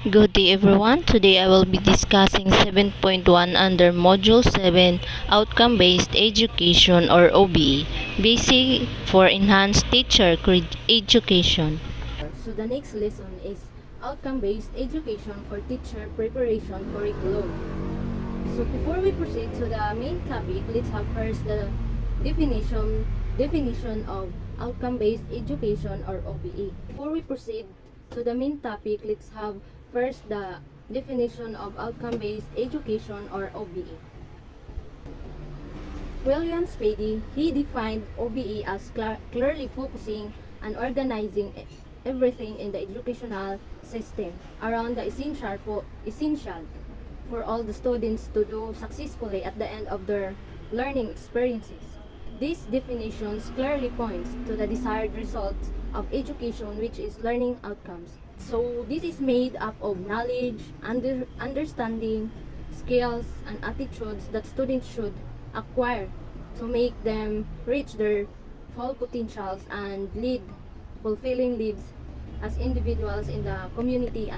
Good day everyone. Today I will be discussing 7.1 under Module 7 Outcome-Based Education or OBE, Basic for Enhanced Teacher Education. So the next lesson is Outcome-Based Education for Teacher Preparation Curriculum. So before we proceed to the main topic, let's have first the definition of Outcome-Based Education or OBE. Before we proceed to the main topic, let's have first the definition of Outcome-Based Education or OBE. William Spady, he defined OBE as clearly focusing and organizing everything in the educational system around the essential for all the students to do successfully at the end of their learning experiences. These definitions clearly points to the desired results of education, which is learning outcomes. So this is made up of knowledge, understanding, skills, and attitudes that students should acquire to make them reach their full potentials and lead fulfilling lives as individuals in the community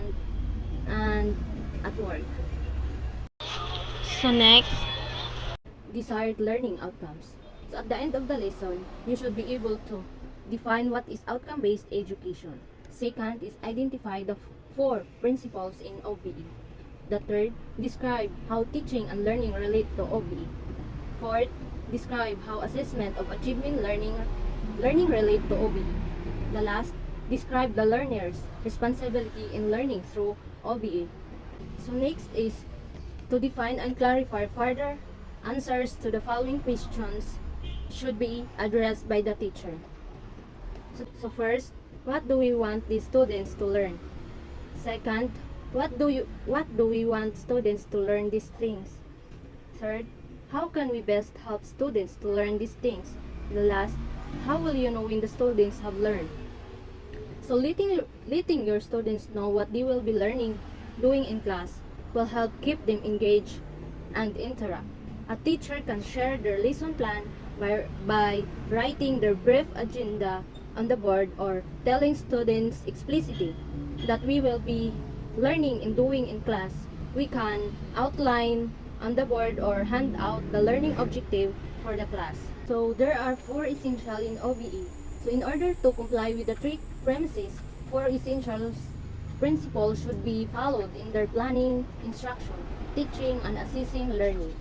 and at work. So next, Desired learning outcomes. So at the end of the lesson, you should be able to define what is outcome-based education. Second is identify the four principles in OBE. The third, describe how teaching and learning relate to OBE. Fourth, describe how assessment of achievement learning relate to OBE. The last, describe the learner's responsibility in learning through OBE. So next is to define and clarify further answers to the following questions should be addressed by the teacher. So first, what do we want the students to learn? Second, what do we want students to learn these things? Third, how can we best help students to learn these things? The last, how will you know when the students have learned? So letting your students know what they will be doing in class will help keep them engaged and interact. A teacher can share their lesson plan by writing their brief agenda on the board or telling students explicitly that we will be learning and doing in class. We can outline on the board or hand out the learning objective for the class. So there are four essential in OBE. So in order to comply with the three premises, four essentials principles should be followed in their planning, instruction, teaching, and assessing learning.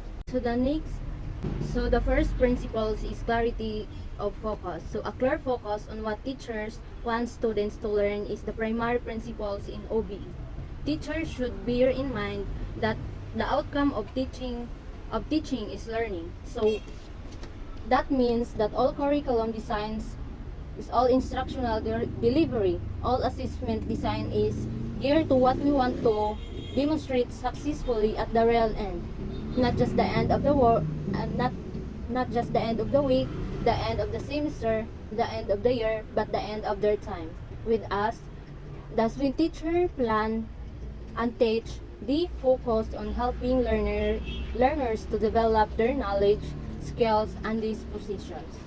So the first principle is clarity of focus. So a clear focus on what teachers want students to learn is the primary principles in OBE. Teachers should bear in mind that the outcome of teaching is learning. So that means that all curriculum designs is all instructional delivery, all assessment design is geared to what we want to demonstrate successfully at the real end. Not just the end of the work, and not just the end of the week, the end of the semester, the end of the year, but the end of their time with us. Thus, when teacher plan and teach, they focused on helping learners to develop their knowledge, skills, and dispositions.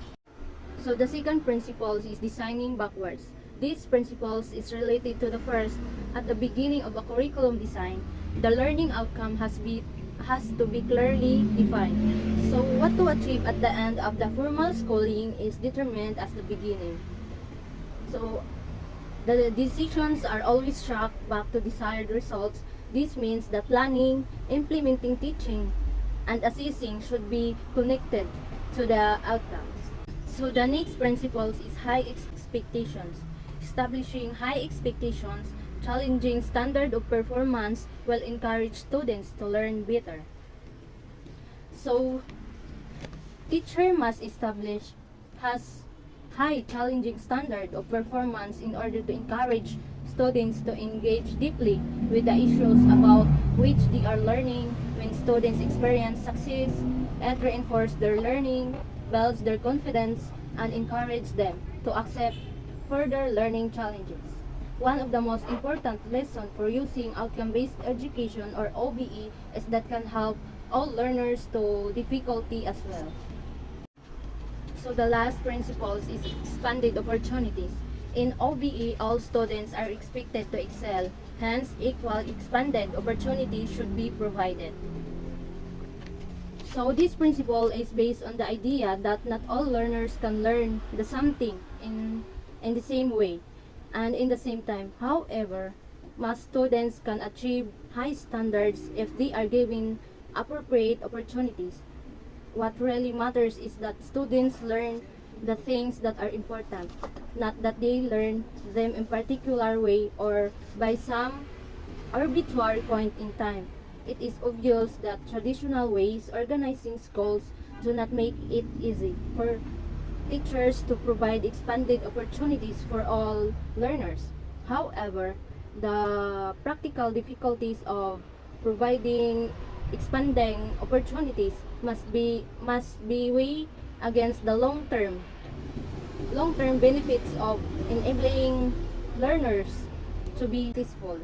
So the second principle is designing backwards. These principles is related to the first. At the beginning of a curriculum design, the learning outcome has to be clearly defined. So what to achieve at the end of the formal schooling is determined as the beginning. So the decisions are always tracked back to desired results. This means that planning, implementing teaching, and assessing should be connected to the outcomes. So the next principle is high expectations. Establishing high expectations, challenging standard of performance will encourage students to learn better. So teacher must establish has high challenging standard of performance in order to encourage students to engage deeply with the issues about which they are learning. When students experience success, it reinforces their learning, builds their confidence, and encourage them to accept further learning challenges. One of the most important lessons for using outcome-based education or OBE is that can help all learners to difficulty as well. So the last principle is expanded opportunities. In OBE, all students are expected to excel, hence equal expanded opportunities should be provided. So this principle is based on the idea that not all learners can learn the something in the same way and in the same time. However, most students can achieve high standards if they are given appropriate opportunities. What really matters is that students learn the things that are important, not that they learn them in particular way or by some arbitrary point in time. It is obvious that traditional ways organizing schools do not make it easy for teachers to provide expanded opportunities for all learners. However, the practical difficulties of providing expanding opportunities must be weighed against the long-term benefits of enabling learners to be successful.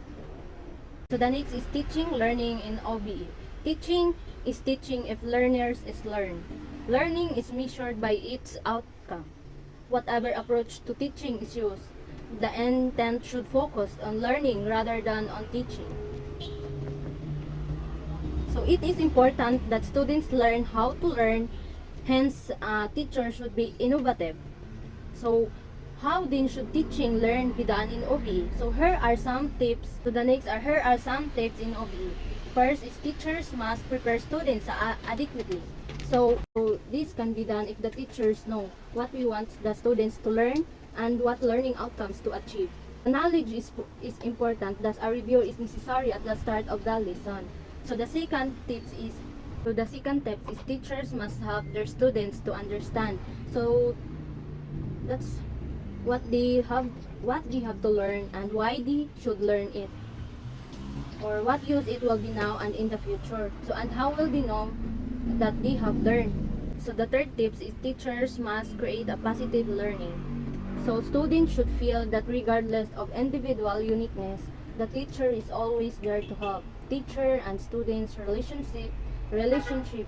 So the next is teaching learning in OBE. Teaching is teaching if learners is learn. Learning is measured by its outcome. Whatever approach to teaching is used, the intent should focus on learning rather than on teaching. So it is important that students learn how to learn, hence teachers should be innovative. So how then should teaching learn be done in OBE? So here are some tips. To the next are here are some tips in OBE. First is teachers must prepare students adequately. So this can be done if the teachers know what we want the students to learn and what learning outcomes to achieve. Knowledge is important, thus a review is necessary at the start of the lesson. So the second tip is teachers must help their students to understand. So that's what they have to learn and why they should learn it, or what use it will be now and in the future. So and how will they know that they have learned. So the third tips is teachers must create a positive learning. So students should feel that regardless of individual uniqueness, the teacher is always there to help. Teacher and students relationship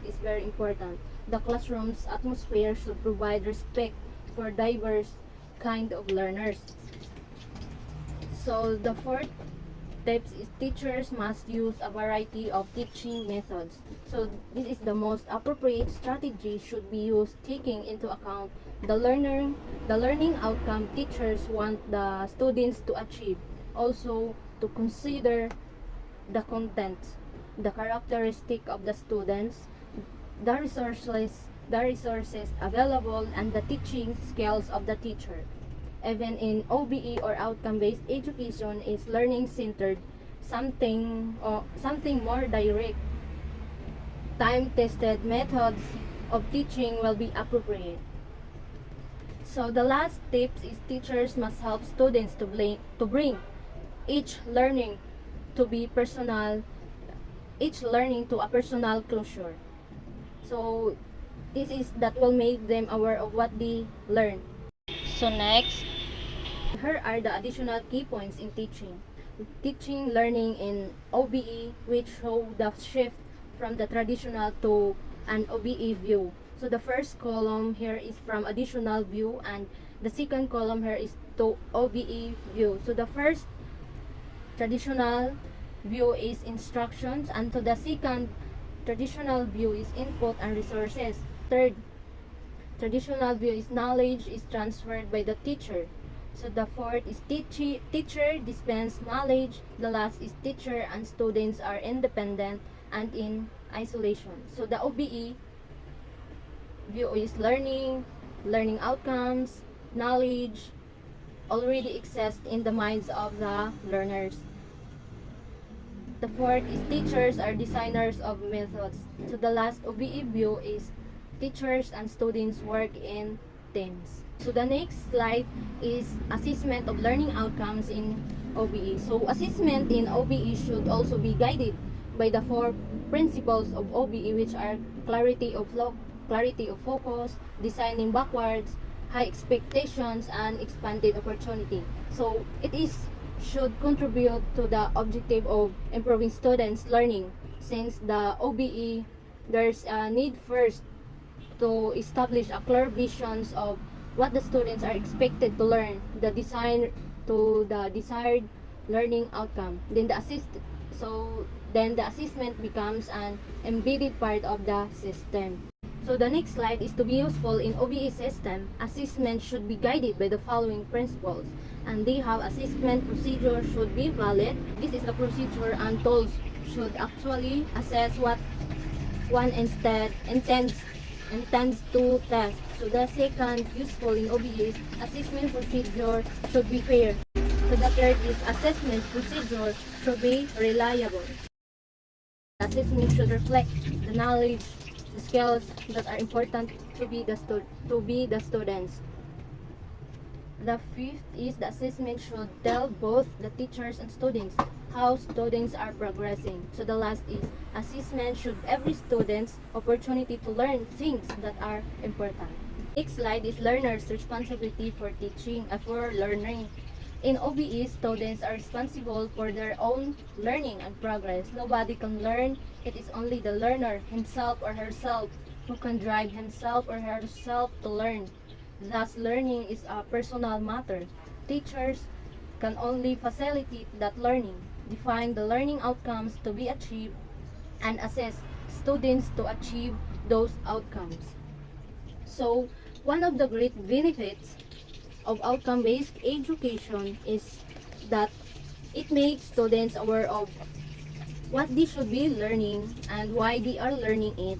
is very important. The classroom's atmosphere should provide respect for diverse kind of learners. So the fourth tips is teachers must use a variety of teaching methods. So this is the most appropriate strategy should be used taking into account the learning outcome teachers want the students to achieve. Also to consider the content, the characteristic of the students, the resources available and the teaching skills of the teacher. Even in OBE or outcome-based education is learning-centered, something more direct. Time-tested methods of teaching will be appropriate. So the last tips is teachers must help students to bring each learning to be personal, each learning to a personal closure. So this is that will make them aware of what they learn. So next, Here are the additional key points in teaching. Teaching learning in OBE, which show the shift from the traditional to an OBE view. So the first column here is from additional view and the second column here is to OBE view. So the first traditional view is instructions and to the second traditional view is input and resources. Third traditional view is knowledge is transferred by the teacher. So the fourth is teacher dispense knowledge. The last is teacher and students are independent and in isolation. So the OBE view is learning outcomes, knowledge already exist in the minds of the learners. The fourth is teachers are designers of methods. So the last OBE view is teachers and students work in teams. So the next slide is assessment of learning outcomes in OBE. So assessment in OBE should also be guided by the four principles of OBE, which are clarity of focus, designing backwards, high expectations, and expanded opportunity. So it should contribute to the objective of improving students' learning. Since the OBE, there's a need first to establish a clear visions of what the students are expected to learn, the desired learning outcome. Then the assessment becomes an embedded part of the system. So the next slide is to be useful in OBE system. Assessment should be guided by the following principles, and they have assessment procedure should be valid. This is the procedure, and tools should actually assess what one instead intends to test. So the second useful in OBE is assessment procedure should be fair. So the third is assessment procedure should be reliable. Assessment should reflect the knowledge, the skills that are important to be the students. The fifth is the assessment should tell both the teachers and students how students are progressing. So the last is assessment should every student's opportunity to learn things that are important. Next slide is learners' responsibility for for learning. In OBE, students are responsible for their own learning and progress. Nobody can learn. It is only the learner himself or herself who can drive himself or herself to learn. Thus, learning is a personal matter. Teachers can only facilitate that learning, define the learning outcomes to be achieved, and assess students to achieve those outcomes. So, one of the great benefits of outcome-based education is that it makes students aware of what they should be learning and why they are learning it,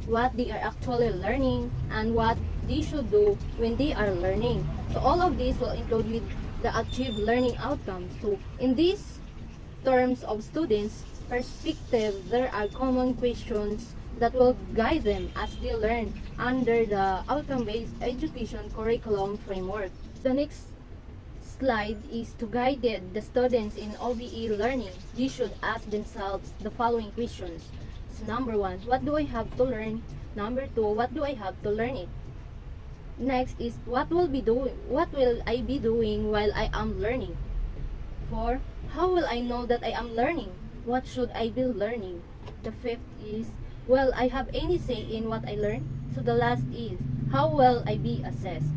what they are actually learning, and what they should do when they are learning. So all of this will include with the achieved learning outcomes. So in these terms of students' perspective, there are common questions that will guide them as they learn under the outcome-based education curriculum framework. The next slide is to guide the students in OBE learning. They should ask themselves the following questions. So number 1, what do I have to learn? Number 2, what do I have to learn it? Next is what will I be doing while I am learning? 4, how will I know that I am learning? What should I be learning? The fifth is, will I have any say in what I learn? So the last is, how will I be assessed?